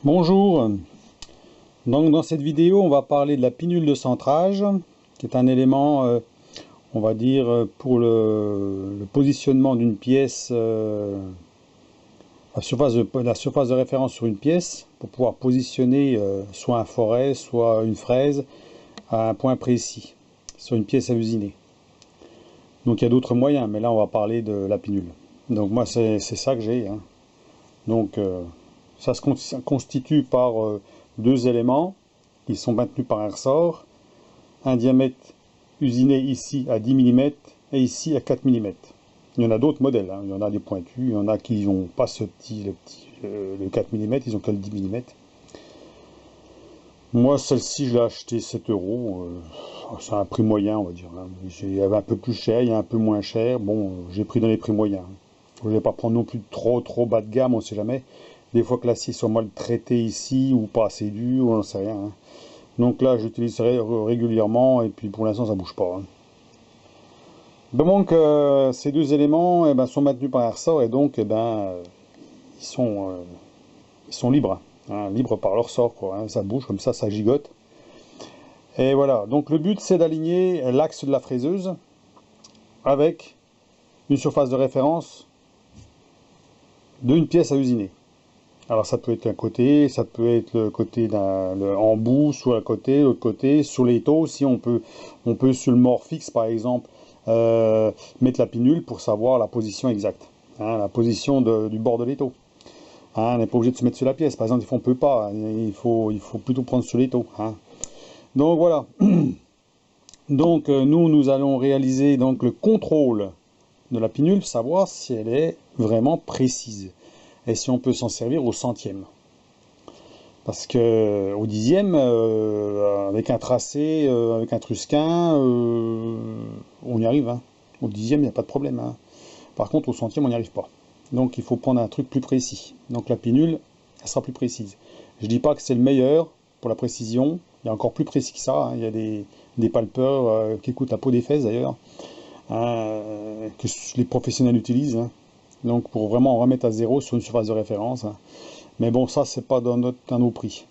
Bonjour, donc dans cette vidéo on va parler de la pinule de centrage qui est un élément on va dire pour le positionnement d'une pièce, la surface de référence sur une pièce pour pouvoir positionner soit un forêt soit une fraise à un point précis sur une pièce à usiner. Donc il y a d'autres moyens mais là on va parler de la pinule. Donc moi c'est ça que j'ai, hein. Donc ça se constitue par deux éléments qui sont maintenus par un ressort, un diamètre usiné ici à 10 mm et ici à 4 mm. Il y en a d'autres modèles, hein. Il y en a des pointus, il y en a qui n'ont pas le 4 mm, ils ont que le 10 mm. Moi celle-ci je l'ai acheté 7 euros, c'est un prix moyen on va dire, hein. Il y avait un peu plus cher, il y a un peu moins cher, bon j'ai pris dans les prix moyens. Je ne vais pas prendre non plus trop bas de gamme, on ne sait jamais. Des fois que l'acier soit mal traité ici ou pas assez dur, on n'en sait rien, hein. Donc là, j'utiliserai régulièrement et puis pour l'instant, ça bouge pas, hein. Donc ces deux éléments eh ben, sont maintenus par un ressort et donc eh ben, ils sont libres, hein, libres par leur ressort, quoi, hein. Ça bouge comme ça gigote. Et voilà, donc le but c'est d'aligner l'axe de la fraiseuse avec une surface de référence d'une pièce à usiner. Alors ça peut être un côté, ça peut être le côté en bout, soit un côté, l'autre côté, sur l'étau aussi on peut sur le mort fixe par exemple mettre la pinule pour savoir la position exacte, hein, la position du bord de l'étau. Hein, on n'est pas obligé de se mettre sur la pièce, par exemple des fois on peut pas, il faut plutôt prendre sur l'étau, hein. Donc voilà. Donc nous allons réaliser donc le contrôle de la pinule, savoir si elle est vraiment précise et si on peut s'en servir au centième. Parce que au dixième, avec un tracé, avec un trusquin, on y arrive, hein. Au dixième, il n'y a pas de problème, hein. Par contre, au centième, on n'y arrive pas. Donc il faut prendre un truc plus précis. Donc la pinule, elle sera plus précise. Je ne dis pas que c'est le meilleur pour la précision. Il y a encore plus précis que ça, hein. Il y a des palpeurs qui coûtent la peau des fesses d'ailleurs, que les professionnels utilisent, hein. Donc pour vraiment remettre à zéro sur une surface de référence, hein. Mais bon, ça, c'est pas dans nos prix.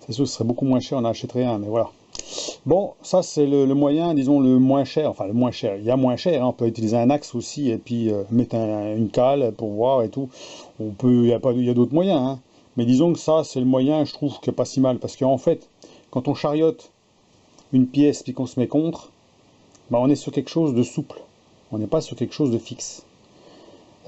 C'est sûr que ce serait beaucoup moins cher, on en achèterait un, mais voilà. Bon, ça, c'est le moyen, disons, le moins cher. Enfin, le moins cher. Il y a moins cher, hein. On peut utiliser un axe aussi, et puis mettre une cale pour voir et tout. Il y a d'autres moyens, hein. Mais disons que ça, c'est le moyen, je trouve, que pas si mal. Parce qu'en fait, quand on chariote une pièce, puis qu'on se met contre, bah, on est sur quelque chose de souple. On n'est pas sur quelque chose de fixe.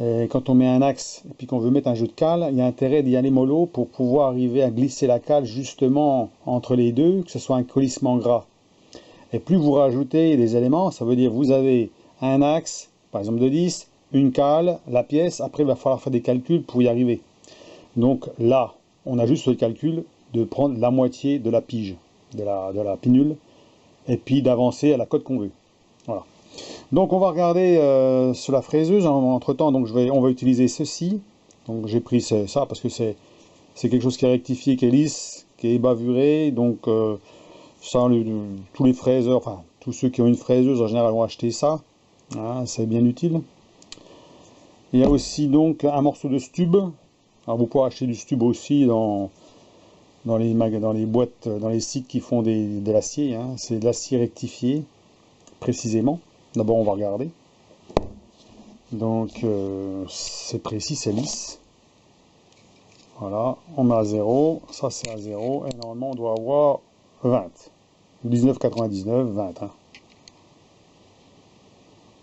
Et quand on met un axe et puis qu'on veut mettre un jeu de cale, il y a intérêt d'y aller mollo pour pouvoir arriver à glisser la cale justement entre les deux, que ce soit un collissement gras. Et plus vous rajoutez des éléments, ça veut dire vous avez un axe, par exemple de 10, une cale, la pièce, après il va falloir faire des calculs pour y arriver. Donc là, on a juste le calcul de prendre la moitié de la pige, de la pinule, et puis d'avancer à la cote qu'on veut. Voilà. Donc on va regarder sur la fraiseuse, entre temps, donc on va utiliser ceci. Donc j'ai pris ça parce que c'est quelque chose qui est rectifié, qui est lisse, qui est bavuré. Donc ça, tous les fraiseurs, enfin tous ceux qui ont une fraiseuse en général vont acheter ça, hein, c'est bien utile. Il y a aussi donc un morceau de stub. Alors vous pouvez acheter du stub aussi dans les boîtes, dans les sites qui font de l'acier, hein. C'est de l'acier rectifié précisément. D'abord, on va regarder. Donc, c'est précis, c'est lisse. Voilà, on met à 0. Ça, c'est à 0. Et normalement, on doit avoir 20. 19,99, 20. Hein.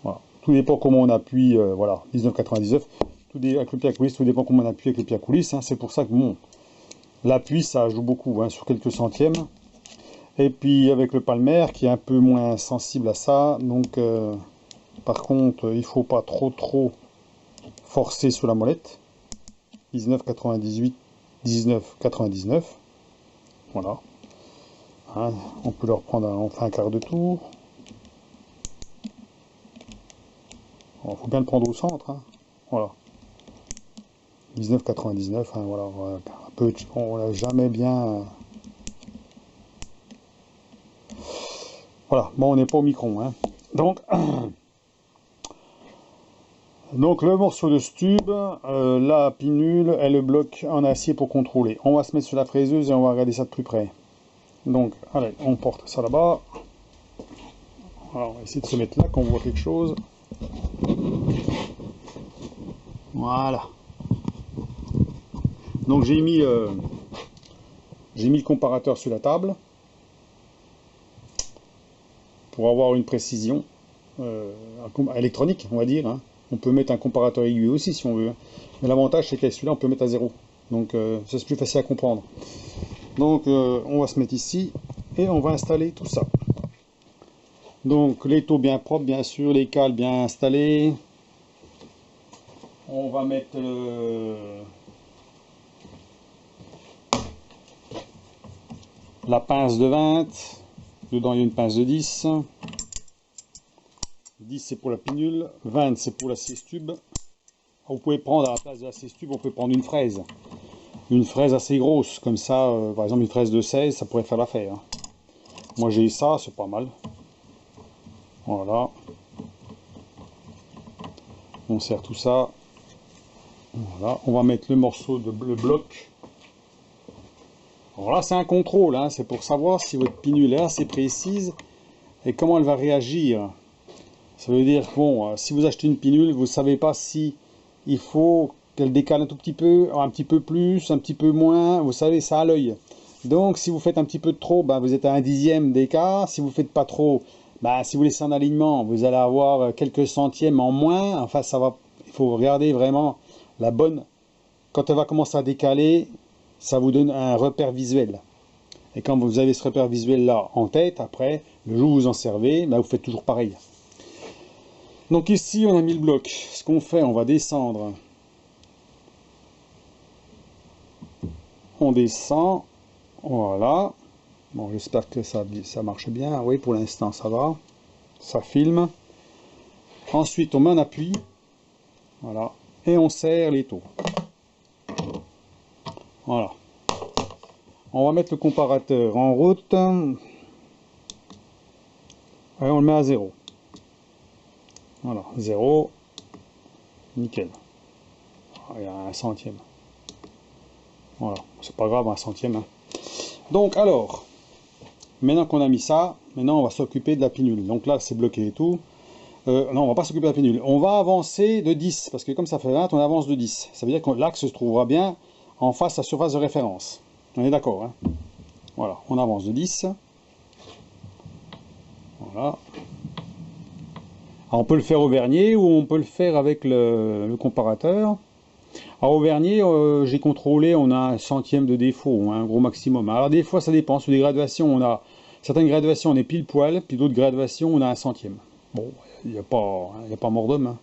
Voilà. Tout dépend comment on appuie. Voilà, 19,99. Avec le pied à coulisse, tout dépend comment on appuie avec le pied à coulisse, hein. C'est pour ça que, bon, l'appui, ça joue beaucoup, hein, sur quelques centièmes. Et puis, avec le palmer, qui est un peu moins sensible à ça. Donc... par contre, il ne faut pas trop forcer sur la molette. 19,98, 19,99. Voilà. Hein, on peut le reprendre, on fait un quart de tour. Il faut bien le prendre au centre, hein. Voilà. 19,99. Hein, voilà. Un peu, on l'a jamais bien. Voilà. Bon, on n'est pas au micron, hein. Donc. Donc le morceau de tube, la pinule et le bloc en acier pour contrôler. On va se mettre sur la fraiseuse et on va regarder ça de plus près. Donc, allez, on porte ça là-bas. Alors, on va essayer de se mettre là, qu'on voit quelque chose. Voilà. Donc j'ai mis le comparateur sur la table pour avoir une précision électronique, on va dire. Hein. On peut mettre un comparateur aiguë aussi si on veut. Mais l'avantage c'est qu'avec celui-là on peut mettre à 0. Donc ça c'est plus facile à comprendre. Donc on va se mettre ici et on va installer tout ça. Donc les taux bien propres bien sûr, les cales bien installés. On va mettre la pince de 20. Dedans il y a une pince de 10. 10 c'est pour la pinule, 20 c'est pour la sciez-tube. Vous pouvez prendre à la place de la sciez-tube, on peut prendre une fraise. Une fraise assez grosse, comme ça, par exemple une fraise de 16, ça pourrait faire l'affaire. Moi j'ai ça, c'est pas mal. Voilà. On serre tout ça. Voilà. On va mettre le morceau de le bloc. Alors là c'est un contrôle, hein. C'est pour savoir si votre pinule est assez précise et comment elle va réagir. Ça veut dire que bon, si vous achetez une pinule, vous ne savez pas si il faut qu'elle décale un tout petit peu, un petit peu plus, un petit peu moins. Vous savez, ça à l'œil. Donc, si vous faites un petit peu de trop, ben, vous êtes à un dixième d'écart. Si vous ne faites pas trop, ben, si vous laissez en alignement, vous allez avoir quelques centièmes en moins. Enfin, ça va. Il faut regarder vraiment la bonne. Quand elle va commencer à décaler, ça vous donne un repère visuel. Et quand vous avez ce repère visuel là en tête, après, le jour où vous en servez, ben, vous faites toujours pareil. Donc ici on a mis le bloc. Ce qu'on fait, on va descendre. On descend. Voilà. Bon, j'espère que ça marche bien. Oui, pour l'instant ça va. Ça filme. Ensuite on met un appui. Voilà. Et on serre les taux. Voilà. On va mettre le comparateur en route. Et on le met à 0. Voilà, 0, nickel. Il y a un centième. Voilà, c'est pas grave, un centième. Hein. Donc, alors, maintenant qu'on a mis ça, maintenant on va s'occuper de la pinule. Donc là, c'est bloqué et tout. Non, on va pas s'occuper de la pinule. On va avancer de 10, parce que comme ça fait 20, on avance de 10. Ça veut dire que l'axe se trouvera bien en face à la surface de référence. On est d'accord, hein? Voilà, on avance de 10. Voilà. Alors, on peut le faire au vernier ou on peut le faire avec le comparateur. Alors au vernier, j'ai contrôlé, on a un centième de défaut, hein, un gros maximum. Alors des fois ça dépend, sur les graduations, on a certaines graduations on est pile poil, puis d'autres graduations on a un centième. Bon, il n'y a pas mort d'homme. Hein.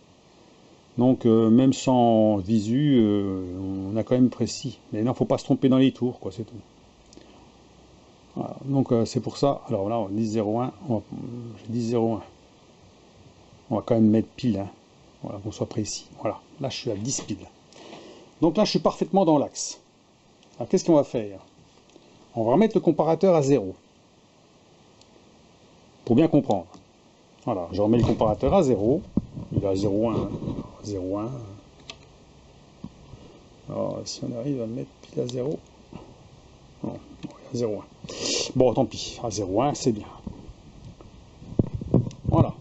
Donc même sans visu, on a quand même précis. Mais non, il ne faut pas se tromper dans les tours, quoi, c'est tout. Voilà, donc c'est pour ça. Alors là, on dit 0,1, j'ai dit 0,1. On va quand même mettre pile, hein. Voilà, qu'on soit précis. Voilà, là je suis à 10 piles. Donc là je suis parfaitement dans l'axe. Alors qu'est-ce qu'on va faire? On va remettre le comparateur à 0. Pour bien comprendre. Voilà, je remets le comparateur à 0. Il est à 0,1. 0,1. Alors si on arrive à le mettre pile à 0. Non, il est à 0,1. Bon, tant pis, à 0,1 c'est bien. Voilà.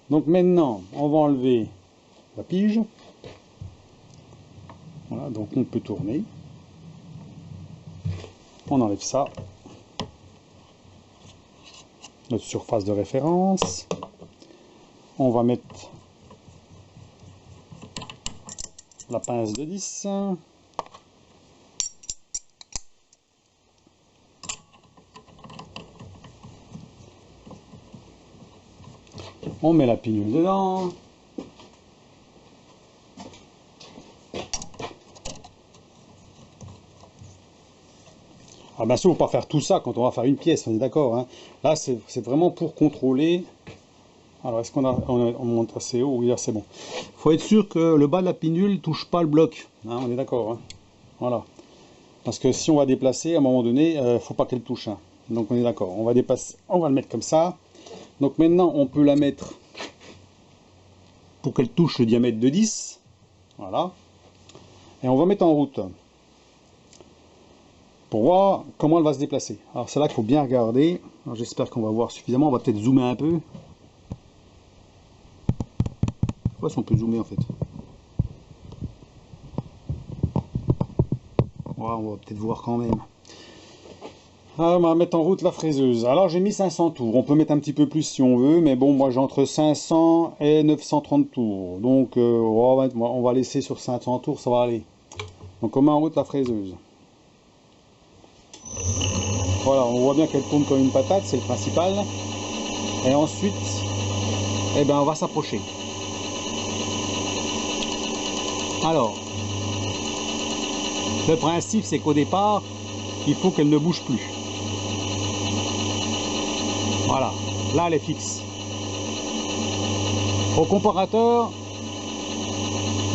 Donc maintenant, on va enlever la pige. Voilà, donc on peut tourner. On enlève ça. Notre surface de référence. On va mettre la pince de 10. On met la pinule dedans. Ah bien sûr, il ne faut pas faire tout ça quand on va faire une pièce, on est d'accord. Hein. Là, c'est vraiment pour contrôler. Alors, est-ce on monte assez haut? Oui, là, c'est bon. Il faut être sûr que le bas de la pinule ne touche pas le bloc. Hein, on est d'accord. Hein. Voilà. Parce que si on va déplacer, à un moment donné, il ne faut pas qu'elle touche. Hein. Donc, on est d'accord. On va déplacer, on va le mettre comme ça. Donc, maintenant, on peut la mettre pour qu'elle touche le diamètre de 10. Voilà. Et on va mettre en route pour voir comment elle va se déplacer. Alors c'est là qu'il faut bien regarder. J'espère qu'on va voir suffisamment. On va peut-être zoomer un peu. Je sais pas si on peut zoomer en fait. Voilà, on va peut-être voir quand même. Alors, on va mettre en route la fraiseuse. Alors j'ai mis 500 tours. On peut mettre un petit peu plus si on veut, mais bon, moi j'ai entre 500 et 930 tours. Donc on va laisser sur 500 tours, ça va aller. Donc on met en route la fraiseuse. Voilà, on voit bien qu'elle tourne comme une patate, c'est le principal. Et ensuite, eh ben, on va s'approcher. Alors, le principe c'est qu'au départ, il faut qu'elle ne bouge plus. Voilà, là elle est fixe. Au comparateur,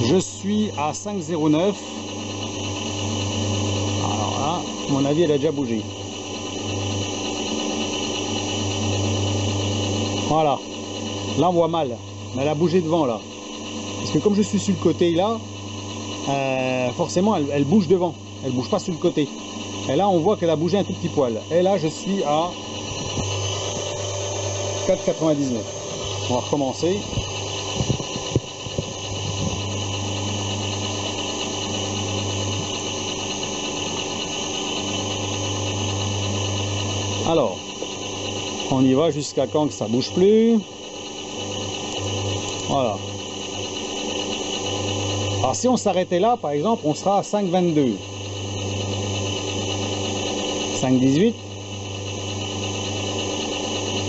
je suis à 5,09. Alors là, à mon avis, elle a déjà bougé. Voilà, là on voit mal, mais elle a bougé devant là. Parce que comme je suis sur le côté là, forcément elle bouge devant, elle bouge pas sur le côté. Et là on voit qu'elle a bougé un tout petit poil. Et là je suis à 4,99. On va recommencer. Alors, on y va jusqu'à quand que ça bouge plus. Voilà. Alors si on s'arrêtait là, par exemple, on sera à 5,22. 5,18.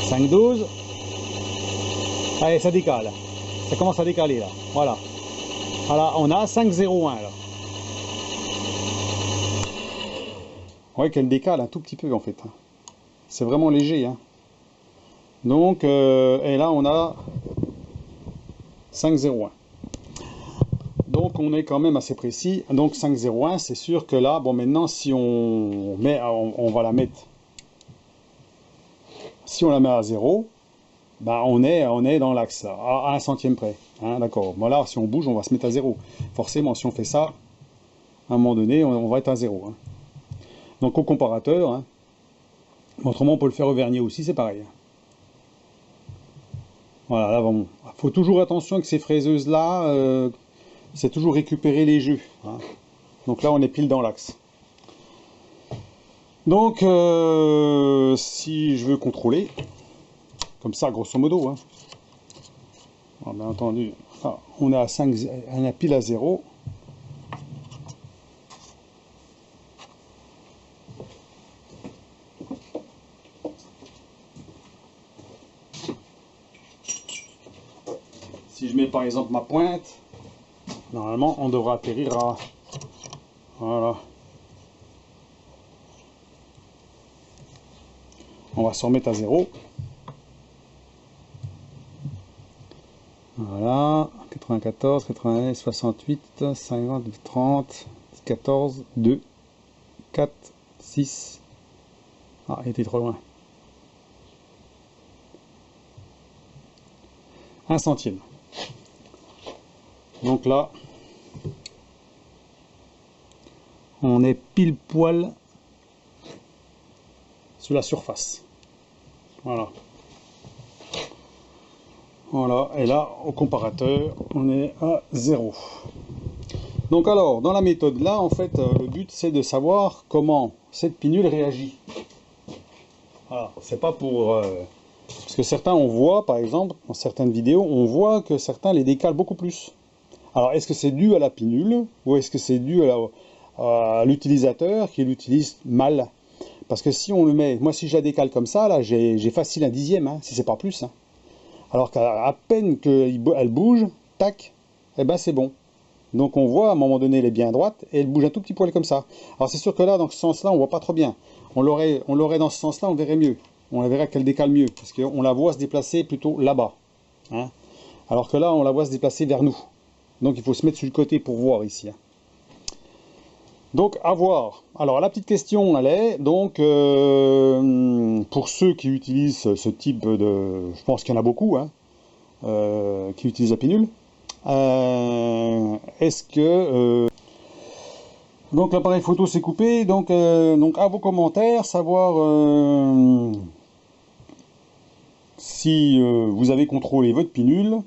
5,12. Allez, ça décale. Ça commence à décaler là. Voilà. Voilà, on a 5,01 là. Vous voyez qu'elle décale un tout petit peu en fait. C'est vraiment léger. Hein. Donc, et là on a 5,01. Donc on est quand même assez précis. Donc 5,01, c'est sûr que là, bon maintenant si on met, on va la mettre. Si on la met à 0, bah on est dans l'axe, à 1 centième près. Hein, d'accord. Bon là, si on bouge, on va se mettre à 0. Forcément, si on fait ça, à un moment donné, on va être à 0. Hein. Donc au comparateur, hein. Autrement on peut le faire au vernier aussi, c'est pareil. Voilà, là bon. Faut toujours attention que ces fraiseuses là, c'est toujours récupérer les jeux. Hein. Donc là on est pile dans l'axe. Donc si je veux contrôler, comme ça grosso modo, hein. Alors, bien entendu, on est à 5, on est pile à 0. Si je mets par exemple ma pointe, normalement on devra atterrir à... Voilà. On va se remettre à 0. Voilà. 94, 90, 68, 50, 30, 14, 2, 4, 6. Ah, il était trop loin. 1 centième. Donc là, on est pile poil sur la surface. Voilà. Voilà, et là, au comparateur, on est à 0. Donc alors, dans la méthode là, en fait, le but c'est de savoir comment cette pinule réagit. Voilà, c'est pas pour... parce que certains, on voit, par exemple, dans certaines vidéos, on voit que certains les décalent beaucoup plus. Alors, est-ce que c'est dû à la pinule ou est-ce que c'est dû à l'utilisateur qui l'utilise mal? Parce que si on le met, moi si je la décale comme ça, là, j'ai facile un dixième, hein, si c'est pas plus. Hein. Alors qu'à peine qu'elle bouge, tac, et ben c'est bon. Donc on voit, à un moment donné, elle est bien droite et elle bouge un tout petit poil comme ça. Alors c'est sûr que là, dans ce sens-là, on voit pas trop bien. On l'aurait dans ce sens-là, on verrait mieux. On la verrait qu'elle décale mieux, parce qu'on la voit se déplacer plutôt là-bas. Hein. Alors que là, on la voit se déplacer vers nous. Donc il faut se mettre sur le côté pour voir ici. Hein. Donc à voir. Alors la petite question, elle est, donc pour ceux qui utilisent ce type de... Je pense qu'il y en a beaucoup, hein, qui utilisent la pinule. Est-ce que... Donc l'appareil photo s'est coupé, donc à vos commentaires, savoir si vous avez contrôlé votre pinule,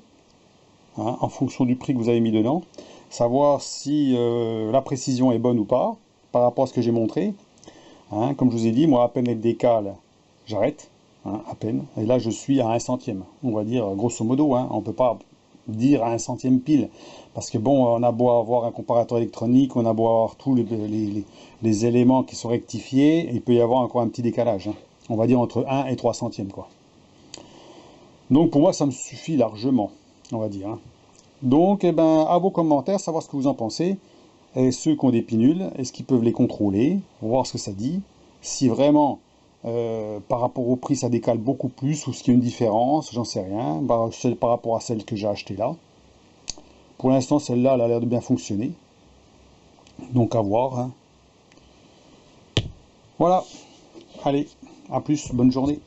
hein, en fonction du prix que vous avez mis dedans, savoir si la précision est bonne ou pas, par rapport à ce que j'ai montré. Hein, comme je vous ai dit, moi à peine elle décale, j'arrête, hein, à peine. Et là je suis à 1 centième, on va dire grosso modo, hein, on ne peut pas dire à 1 centième pile, parce que bon, on a beau avoir un comparateur électronique, on a beau avoir tous les éléments qui sont rectifiés, il peut y avoir encore un petit décalage, hein. On va dire entre 1 et 3 centièmes, quoi. Donc pour moi ça me suffit largement, on va dire, hein. Donc eh ben, à vos commentaires, savoir ce que vous en pensez. Et ceux qui ont des pinules, est-ce qu'ils peuvent les contrôler, voir ce que ça dit, si vraiment par rapport au prix ça décale beaucoup plus, ou s'il y a une différence, j'en sais rien, par rapport à celle que j'ai achetée là. Pour l'instant celle-là elle a l'air de bien fonctionner, donc à voir, hein. Voilà, allez, à plus, bonne journée.